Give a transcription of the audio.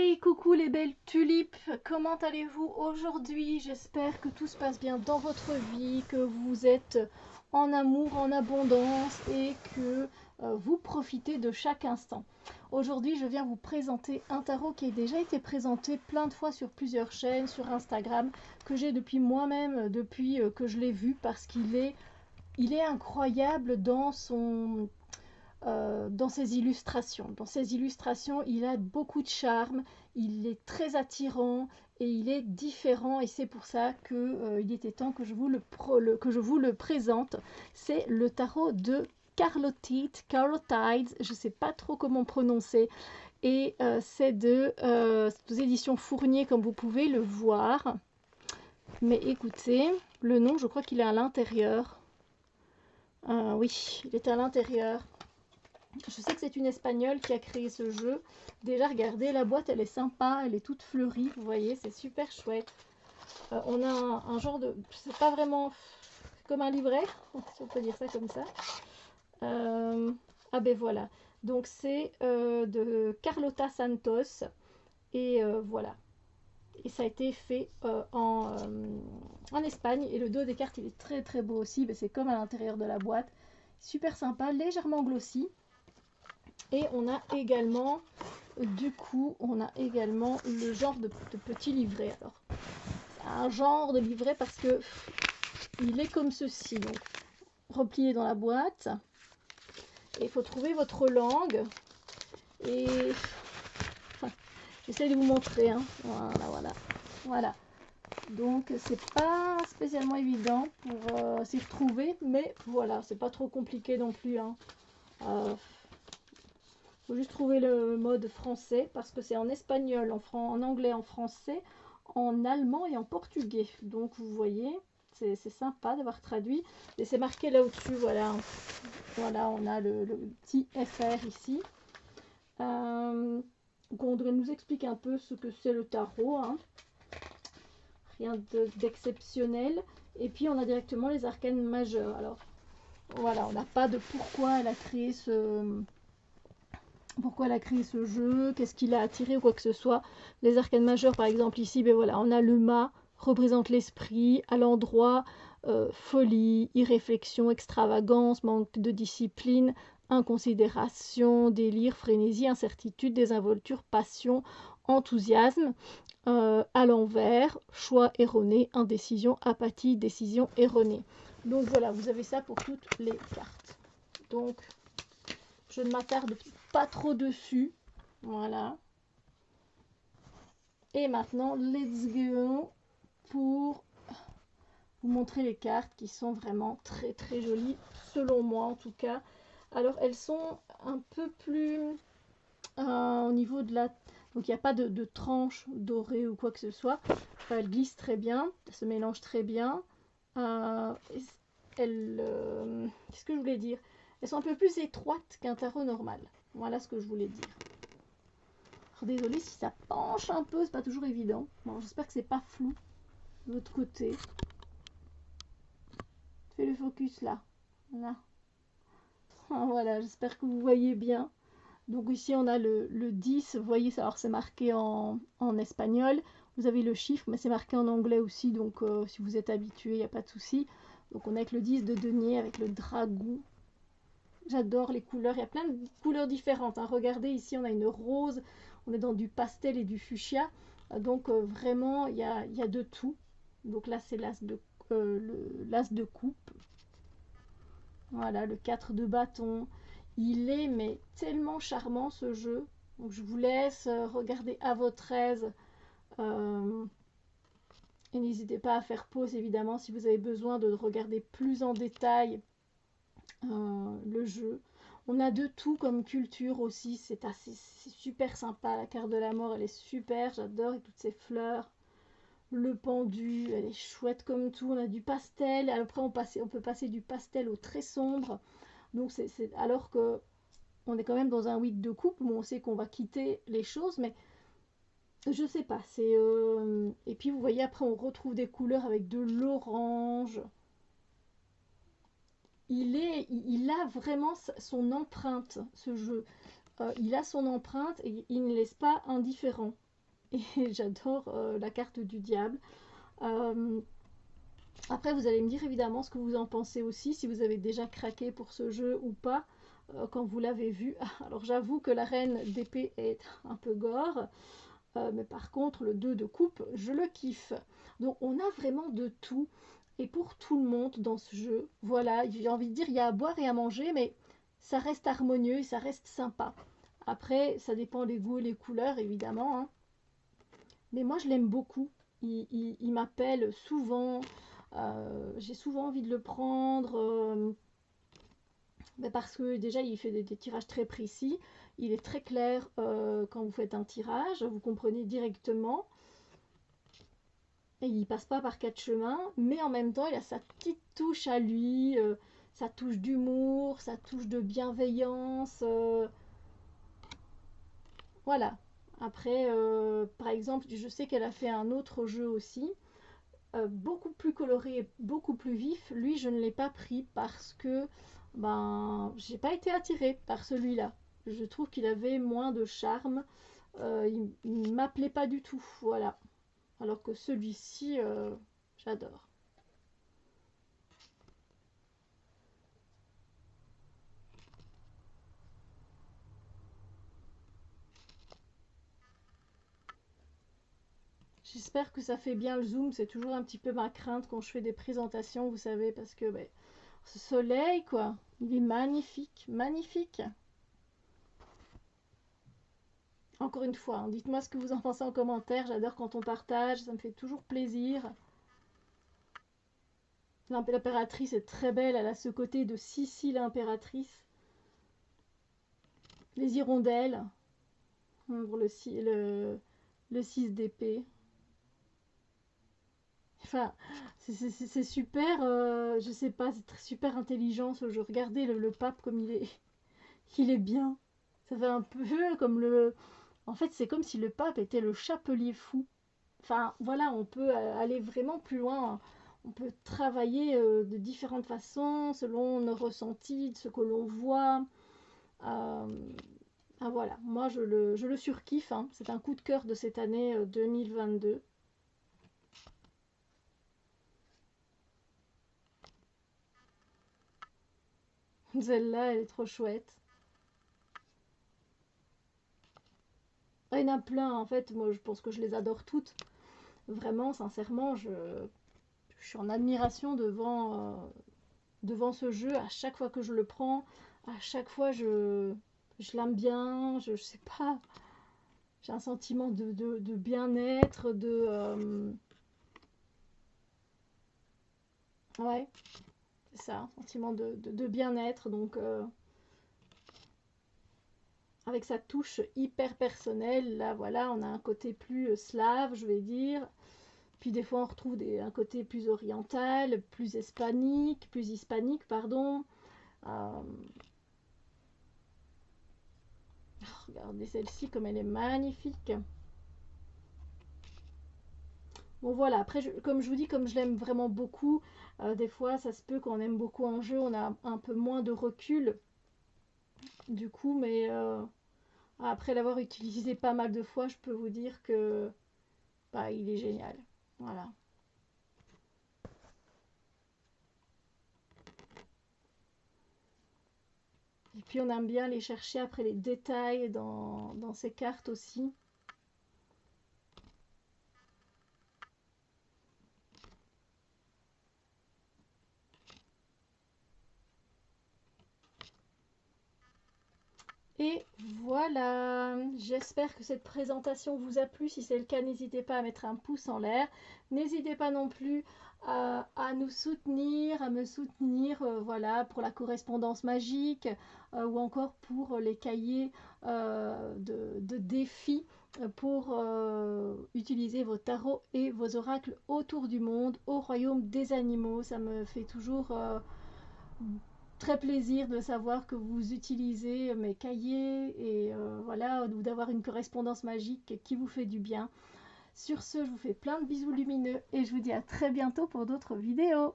Hey, coucou les belles tulipes, comment allez-vous aujourd'hui? J'espère que tout se passe bien dans votre vie, que vous êtes en amour, en abondance et que vous profitez de chaque instant. Aujourd'hui, je viens vous présenter un tarot qui a déjà été présenté plein de fois sur plusieurs chaînes, sur Instagram, que j'ai depuis moi-même, depuis que je l'ai vu, parce il est incroyable dans ses illustrations. Dans ses illustrations, il a beaucoup de charme, il est très attirant et il est différent et c'est pour ça que il était temps que que je vous le présente. C'est le tarot de Carlotides, je ne sais pas trop comment prononcer, et c'est aux éditions Fournier comme vous pouvez le voir. Mais écoutez, le nom, je crois qu'il est à l'intérieur. Oui, il est à l'intérieur. Je sais que c'est une Espagnole qui a créé ce jeu. Déjà, regardez, la boîte, elle est sympa, elle est toute fleurie, vous voyez, c'est super chouette. On a un genre de... C'est pas vraiment comme un livret, si on peut dire ça comme ça. Ah ben voilà. Donc c'est de Carlota Santos. Et voilà. Et ça a été fait en Espagne. Et le dos des cartes, il est très très beau aussi. Ben, c'est comme à l'intérieur de la boîte. Super sympa, légèrement glossy. Et on a également, le genre de petit livret. Alors, c'est un genre de livret parce que il est comme ceci. Donc, replié dans la boîte. Et il faut trouver votre langue. Et enfin, j'essaie de vous montrer. Hein. Voilà. Donc, c'est pas spécialement évident pour s'y retrouver. Mais voilà, c'est pas trop compliqué non plus. Hein. Faut juste trouver le mode français parce que c'est en espagnol, en anglais, en français, en allemand et en portugais. Donc vous voyez, c'est sympa d'avoir traduit. Et c'est marqué là au-dessus, voilà. Voilà, on a le petit FR ici. Donc on nous explique un peu ce que c'est le tarot. Hein. Rien d'exceptionnel. Et puis on a directement les arcanes majeures. Alors voilà, on n'a pas de pourquoi elle a créé ce jeu, qu'est-ce qui l'a attiré ou quoi que ce soit. Les arcanes majeures, par exemple, ici, ben voilà, on a le mât, représente l'esprit, à l'endroit, folie, irréflexion, extravagance, manque de discipline, inconsidération, délire, frénésie, incertitude, désinvolture, passion, enthousiasme. À l'envers, choix erroné, indécision, apathie, décision erronée. Donc voilà, vous avez ça pour toutes les cartes. Donc, je ne m'attarde pas trop dessus. Voilà. Et maintenant, let's go pour vous montrer les cartes qui sont vraiment très très jolies, selon moi en tout cas. Alors, elles sont un peu plus au niveau de la... Donc, il n'y a pas de tranche dorée ou quoi que ce soit. Elles glissent très bien, elles se mélangent très bien. Qu'est-ce que je voulais dire? Elles sont un peu plus étroites qu'un tarot normal. Voilà ce que je voulais dire. Désolée si ça penche un peu, c'est pas toujours évident. Bon, j'espère que c'est pas flou de l'autre côté. Fais le focus là. Là. Ah, voilà, j'espère que vous voyez bien. Donc ici on a le 10, vous voyez, alors c'est marqué en espagnol. Vous avez le chiffre, mais c'est marqué en anglais aussi, donc si vous êtes habitué, il n'y a pas de souci. Donc on a avec le 10 de denier, avec le dragon. J'adore les couleurs, il y a plein de couleurs différentes. Hein. Regardez, ici on a une rose, on est dans du pastel et du fuchsia. Donc vraiment, il y a de tout. Donc là, c'est l'as de coupe. Voilà, le 4 de bâton. Il est mais tellement charmant ce jeu. Donc je vous laisse regarder à votre aise. Et n'hésitez pas à faire pause évidemment si vous avez besoin de regarder plus en détail le jeu. On a de tout comme culture aussi, c'est super sympa. La carte de la mort, elle est super, j'adore, et toutes ces fleurs. Le pendu, elle est chouette comme tout. On a du pastel, après on peut passer du pastel au très sombre. Donc alors que on est quand même dans un week de couple où on sait qu'on va quitter les choses, mais je sais pas. Et puis vous voyez, après on retrouve des couleurs avec de l'orange. Il a vraiment son empreinte, ce jeu. Il a son empreinte et il ne laisse pas indifférent. et j'adore la carte du diable. Euh, Après, vous allez me dire évidemment ce que vous en pensez aussi, si vous avez déjà craqué pour ce jeu ou pas, quand vous l'avez vu. Alors j'avoue que la reine d'épée est un peu gore, mais par contre le 2 de coupe, je le kiffe. Donc on a vraiment de tout, et pour tout le monde dans ce jeu. Voilà, j'ai envie de dire, il y a à boire et à manger, mais ça reste harmonieux et ça reste sympa. Après, ça dépend des goûts et les couleurs, évidemment, hein. Mais moi, je l'aime beaucoup. Il m'appelle souvent. J'ai souvent envie de le prendre parce que déjà, il fait des tirages très précis. Il est très clair quand vous faites un tirage. Vous comprenez directement. Et il passe pas par quatre chemins. Mais en même temps, il a sa petite touche à lui. Sa touche d'humour, sa touche de bienveillance. Voilà. Après, par exemple, je sais qu'elle a fait un autre jeu aussi, beaucoup plus coloré, beaucoup plus vif. Lui, je ne l'ai pas pris parce que ben, j'ai pas été attirée par celui-là. Je trouve qu'il avait moins de charme. Il m'appelait pas du tout, voilà. Alors que celui-ci, j'adore. J'espère que ça fait bien le zoom. C'est toujours un petit peu ma crainte quand je fais des présentations, vous savez, parce que ben, ce soleil, quoi, il est magnifique, magnifique. Encore une fois, hein, dites-moi ce que vous en pensez en commentaire. J'adore quand on partage, ça me fait toujours plaisir. L'impératrice est très belle, elle a ce côté de Sissi l'impératrice. Les hirondelles, pour le 6 d'épée. Enfin, c'est super, je sais pas, c'est super intelligent ce jeu. Regardez le pape comme il est bien. Ça fait un peu comme le... En fait, c'est comme si le pape était le chapelier fou. Enfin, voilà, on peut aller vraiment plus loin. On peut travailler de différentes façons selon nos ressentis, ce que l'on voit. Euh, ah, voilà, moi je le surkiffe, hein. C'est un coup de cœur de cette année 2022. Celle-là, elle est trop chouette. Ah, il y en a plein, en fait. Moi, je pense que je les adore toutes. Vraiment, sincèrement, je suis en admiration devant ce jeu. À chaque fois que je le prends, à chaque fois, je l'aime bien. Je sais pas. J'ai un sentiment de bien-être, ouais, c'est ça, un sentiment de bien-être. Donc, avec sa touche hyper personnelle, là, voilà, on a un côté plus slave, je vais dire. Puis des fois, on retrouve un côté plus oriental, plus hispanique, pardon. Euh, Regardez celle-ci, comme elle est magnifique. Bon voilà, après, comme je vous dis, comme je l'aime vraiment beaucoup, des fois, ça se peut qu'on aime beaucoup un jeu, on a un peu moins de recul, du coup, mais après l'avoir utilisé pas mal de fois, je peux vous dire que bah, il est génial. Voilà. Et puis on aime bien aller chercher après les détails dans ces cartes aussi. Et voilà, j'espère que cette présentation vous a plu. Si c'est le cas, n'hésitez pas à mettre un pouce en l'air. N'hésitez pas non plus à nous soutenir, à me soutenir voilà, pour la correspondance magique ou encore pour les cahiers de défis pour utiliser vos tarots et vos oracles autour du monde, au royaume des animaux. Ça me fait toujours très plaisir de savoir que vous utilisez mes cahiers et voilà, ou d'avoir une correspondance magique qui vous fait du bien. Sur ce, je vous fais plein de bisous lumineux et je vous dis à très bientôt pour d'autres vidéos.